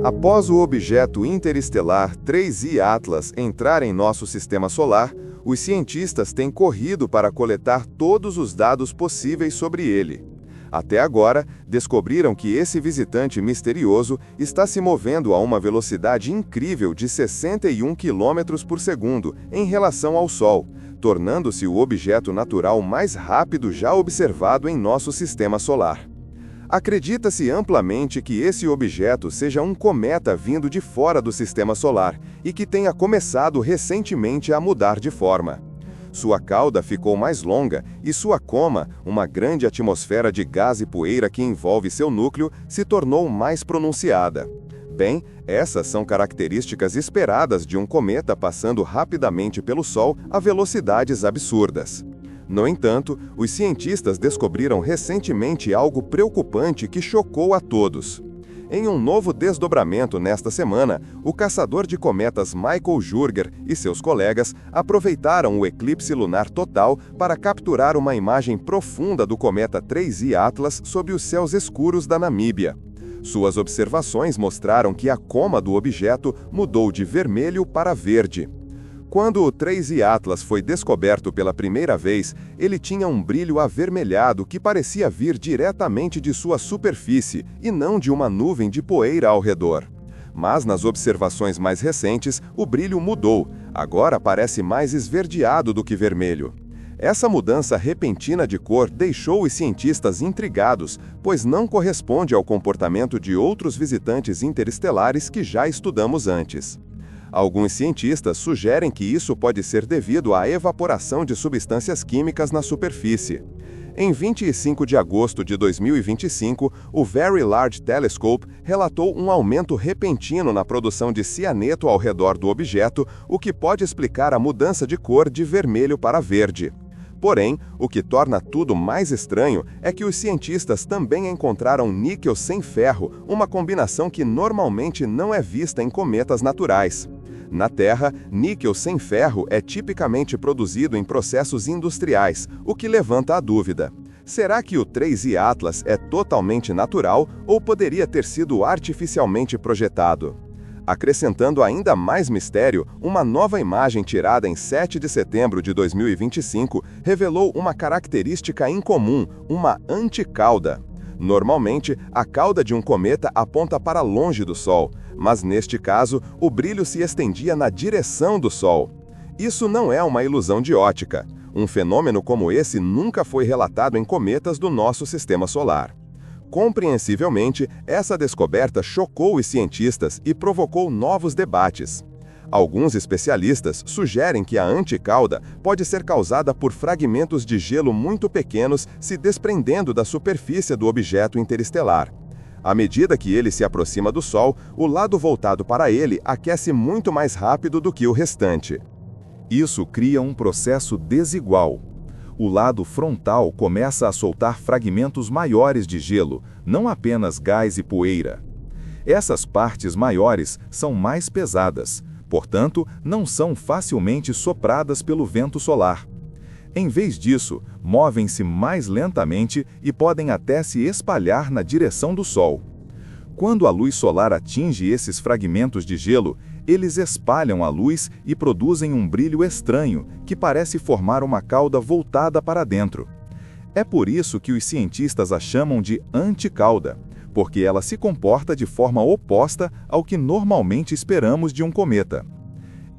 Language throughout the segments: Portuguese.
Após o objeto interestelar 3I Atlas entrar em nosso sistema solar, os cientistas têm corrido para coletar todos os dados possíveis sobre ele. Até agora, descobriram que esse visitante misterioso está se movendo a uma velocidade incrível de 61 km por segundo em relação ao Sol, tornando-se o objeto natural mais rápido já observado em nosso sistema solar. Acredita-se amplamente que esse objeto seja um cometa vindo de fora do sistema solar e que tenha começado recentemente a mudar de forma. Sua cauda ficou mais longa e sua coma, uma grande atmosfera de gás e poeira que envolve seu núcleo, se tornou mais pronunciada. Bem, essas são características esperadas de um cometa passando rapidamente pelo Sol a velocidades absurdas. No entanto, os cientistas descobriram recentemente algo preocupante que chocou a todos. Em um novo desdobramento nesta semana, o caçador de cometas Michael Jurger e seus colegas aproveitaram o eclipse lunar total para capturar uma imagem profunda do cometa 3I Atlas sob os céus escuros da Namíbia. Suas observações mostraram que a coma do objeto mudou de vermelho para verde. Quando o 3I Atlas foi descoberto pela primeira vez, ele tinha um brilho avermelhado que parecia vir diretamente de sua superfície e não de uma nuvem de poeira ao redor. Mas nas observações mais recentes, o brilho mudou, agora parece mais esverdeado do que vermelho. Essa mudança repentina de cor deixou os cientistas intrigados, pois não corresponde ao comportamento de outros visitantes interestelares que já estudamos antes. Alguns cientistas sugerem que isso pode ser devido à evaporação de substâncias químicas na superfície. Em 25 de agosto de 2025, o Very Large Telescope relatou um aumento repentino na produção de cianeto ao redor do objeto, o que pode explicar a mudança de cor de vermelho para verde. Porém, o que torna tudo mais estranho é que os cientistas também encontraram níquel sem ferro, uma combinação que normalmente não é vista em cometas naturais. Na Terra, níquel sem ferro é tipicamente produzido em processos industriais, o que levanta a dúvida. Será que o 3I Atlas é totalmente natural ou poderia ter sido artificialmente projetado? Acrescentando ainda mais mistério, uma nova imagem tirada em 7 de setembro de 2025 revelou uma característica incomum, uma anticauda. Normalmente, a cauda de um cometa aponta para longe do Sol, mas neste caso, o brilho se estendia na direção do Sol. Isso não é uma ilusão de ótica. Um fenômeno como esse nunca foi relatado em cometas do nosso sistema solar. Compreensivelmente, essa descoberta chocou os cientistas e provocou novos debates. Alguns especialistas sugerem que a anticauda pode ser causada por fragmentos de gelo muito pequenos se desprendendo da superfície do objeto interestelar. À medida que ele se aproxima do Sol, o lado voltado para ele aquece muito mais rápido do que o restante. Isso cria um processo desigual. O lado frontal começa a soltar fragmentos maiores de gelo, não apenas gás e poeira. Essas partes maiores são mais pesadas, portanto, não são facilmente sopradas pelo vento solar. Em vez disso, movem-se mais lentamente e podem até se espalhar na direção do Sol. Quando a luz solar atinge esses fragmentos de gelo, eles espalham a luz e produzem um brilho estranho, que parece formar uma cauda voltada para dentro. É por isso que os cientistas a chamam de anticauda, porque ela se comporta de forma oposta ao que normalmente esperamos de um cometa.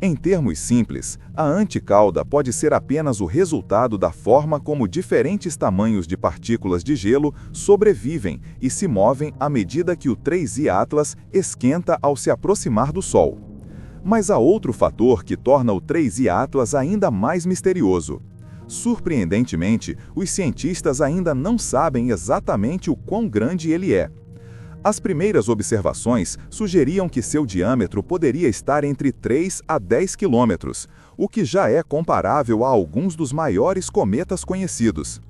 Em termos simples, a anticauda pode ser apenas o resultado da forma como diferentes tamanhos de partículas de gelo sobrevivem e se movem à medida que o 3I Atlas esquenta ao se aproximar do Sol. Mas há outro fator que torna o 3I Atlas ainda mais misterioso. Surpreendentemente, os cientistas ainda não sabem exatamente o quão grande ele é. As primeiras observações sugeriam que seu diâmetro poderia estar entre 3 a 10 quilômetros, o que já é comparável a alguns dos maiores cometas conhecidos.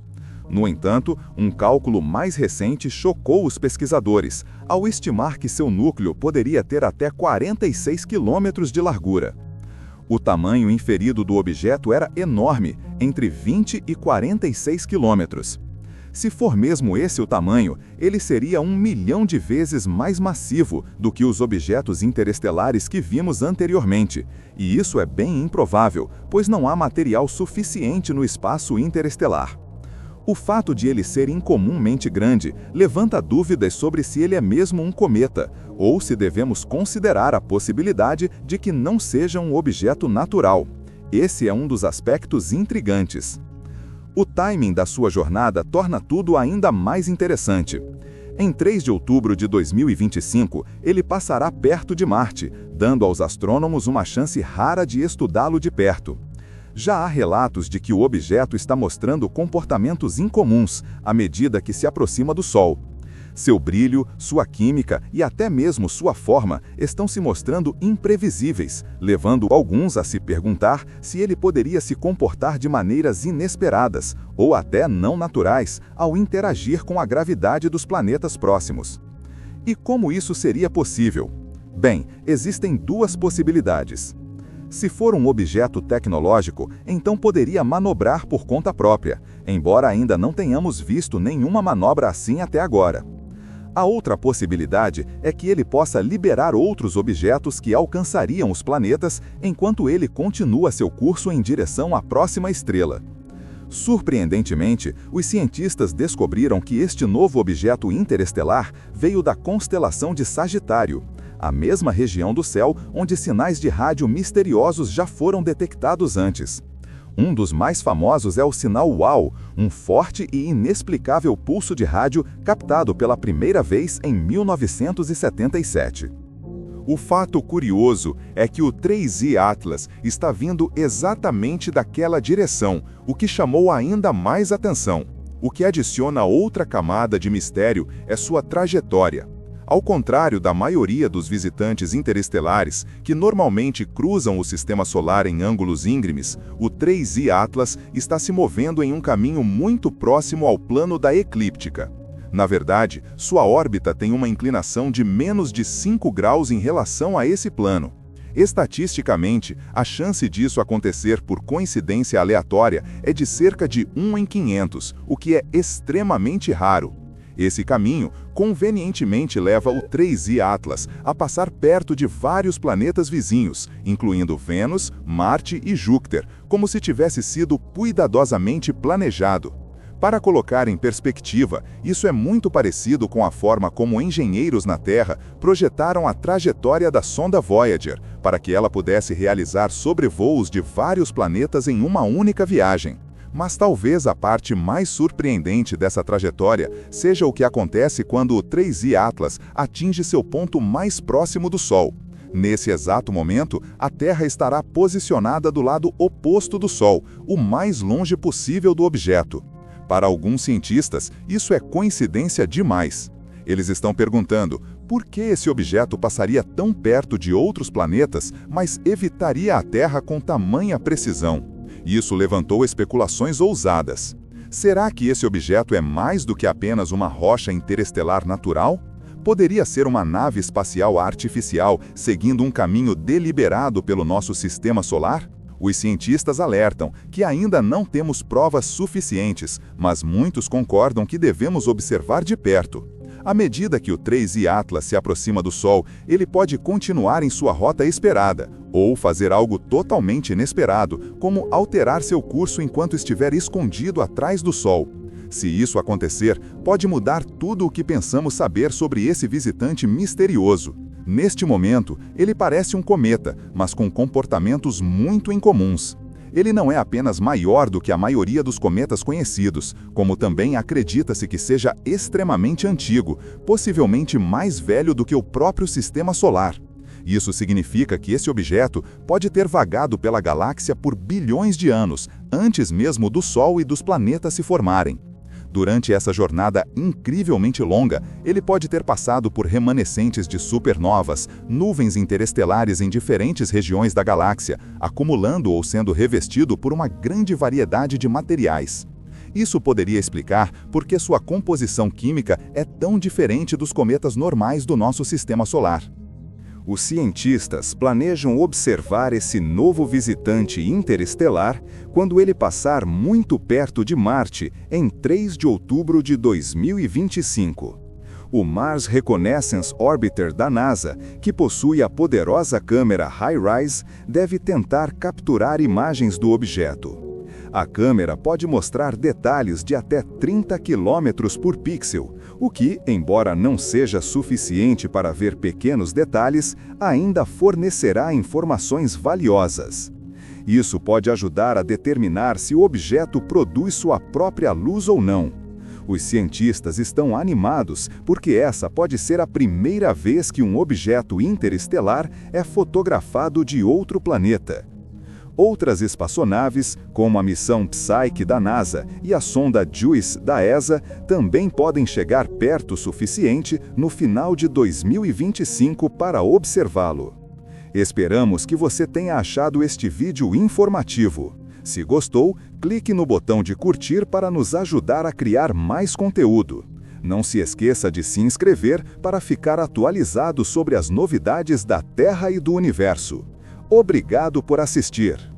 No entanto, um cálculo mais recente chocou os pesquisadores, ao estimar que seu núcleo poderia ter até 46 quilômetros de largura. O tamanho inferido do objeto era enorme, entre 20 e 46 quilômetros. Se for mesmo esse o tamanho, ele seria 1 milhão de vezes mais massivo do que os objetos interestelares que vimos anteriormente. E isso é bem improvável, pois não há material suficiente no espaço interestelar. O fato de ele ser incomumente grande levanta dúvidas sobre se ele é mesmo um cometa, ou se devemos considerar a possibilidade de que não seja um objeto natural. Esse é um dos aspectos intrigantes. O timing da sua jornada torna tudo ainda mais interessante. Em 3 de outubro de 2025, ele passará perto de Marte, dando aos astrônomos uma chance rara de estudá-lo de perto. Já há relatos de que o objeto está mostrando comportamentos incomuns à medida que se aproxima do Sol. Seu brilho, sua química e até mesmo sua forma estão se mostrando imprevisíveis, levando alguns a se perguntar se ele poderia se comportar de maneiras inesperadas ou até não naturais ao interagir com a gravidade dos planetas próximos. E como isso seria possível? Bem, existem 2 possibilidades. Se for um objeto tecnológico, então poderia manobrar por conta própria, embora ainda não tenhamos visto nenhuma manobra assim até agora. A outra possibilidade é que ele possa liberar outros objetos que alcançariam os planetas enquanto ele continua seu curso em direção à próxima estrela. Surpreendentemente, os cientistas descobriram que este novo objeto interestelar veio da constelação de Sagitário, a mesma região do céu onde sinais de rádio misteriosos já foram detectados antes. Um dos mais famosos é o sinal WOW, um forte e inexplicável pulso de rádio captado pela primeira vez em 1977. O fato curioso é que o 3I Atlas está vindo exatamente daquela direção, o que chamou ainda mais atenção. O que adiciona outra camada de mistério é sua trajetória. Ao contrário da maioria dos visitantes interestelares, que normalmente cruzam o sistema solar em ângulos íngremes, o 3I Atlas está se movendo em um caminho muito próximo ao plano da eclíptica. Na verdade, sua órbita tem uma inclinação de menos de 5 graus em relação a esse plano. Estatisticamente, a chance disso acontecer por coincidência aleatória é de cerca de 1 em 500, o que é extremamente raro. Esse caminho, convenientemente, leva o 3I Atlas a passar perto de vários planetas vizinhos, incluindo Vênus, Marte e Júpiter, como se tivesse sido cuidadosamente planejado. Para colocar em perspectiva, isso é muito parecido com a forma como engenheiros na Terra projetaram a trajetória da sonda Voyager, para que ela pudesse realizar sobrevoos de vários planetas em uma única viagem. Mas talvez a parte mais surpreendente dessa trajetória seja o que acontece quando o 3I Atlas atinge seu ponto mais próximo do Sol. Nesse exato momento, a Terra estará posicionada do lado oposto do Sol, o mais longe possível do objeto. Para alguns cientistas, isso é coincidência demais. Eles estão perguntando por que esse objeto passaria tão perto de outros planetas, mas evitaria a Terra com tamanha precisão. Isso levantou especulações ousadas. Será que esse objeto é mais do que apenas uma rocha interestelar natural? Poderia ser uma nave espacial artificial seguindo um caminho deliberado pelo nosso sistema solar? Os cientistas alertam que ainda não temos provas suficientes, mas muitos concordam que devemos observar de perto. À medida que o 3I Atlas se aproxima do Sol, ele pode continuar em sua rota esperada, ou fazer algo totalmente inesperado, como alterar seu curso enquanto estiver escondido atrás do Sol. Se isso acontecer, pode mudar tudo o que pensamos saber sobre esse visitante misterioso. Neste momento, ele parece um cometa, mas com comportamentos muito incomuns. Ele não é apenas maior do que a maioria dos cometas conhecidos, como também acredita-se que seja extremamente antigo, possivelmente mais velho do que o próprio sistema solar. Isso significa que esse objeto pode ter vagado pela galáxia por bilhões de anos, antes mesmo do Sol e dos planetas se formarem. Durante essa jornada incrivelmente longa, ele pode ter passado por remanescentes de supernovas, nuvens interestelares em diferentes regiões da galáxia, acumulando ou sendo revestido por uma grande variedade de materiais. Isso poderia explicar por que sua composição química é tão diferente dos cometas normais do nosso sistema solar. Os cientistas planejam observar esse novo visitante interestelar quando ele passar muito perto de Marte em 3 de outubro de 2025. O Mars Reconnaissance Orbiter da NASA, que possui a poderosa câmera HiRISE, deve tentar capturar imagens do objeto. A câmera pode mostrar detalhes de até 30 km por pixel, o que, embora não seja suficiente para ver pequenos detalhes, ainda fornecerá informações valiosas. Isso pode ajudar a determinar se o objeto produz sua própria luz ou não. Os cientistas estão animados porque essa pode ser a primeira vez que um objeto interestelar é fotografado de outro planeta. Outras espaçonaves, como a missão Psyche da NASA e a sonda JUICE da ESA, também podem chegar perto o suficiente no final de 2025 para observá-lo. Esperamos que você tenha achado este vídeo informativo. Se gostou, clique no botão de curtir para nos ajudar a criar mais conteúdo. Não se esqueça de se inscrever para ficar atualizado sobre as novidades da Terra e do Universo. Obrigado por assistir!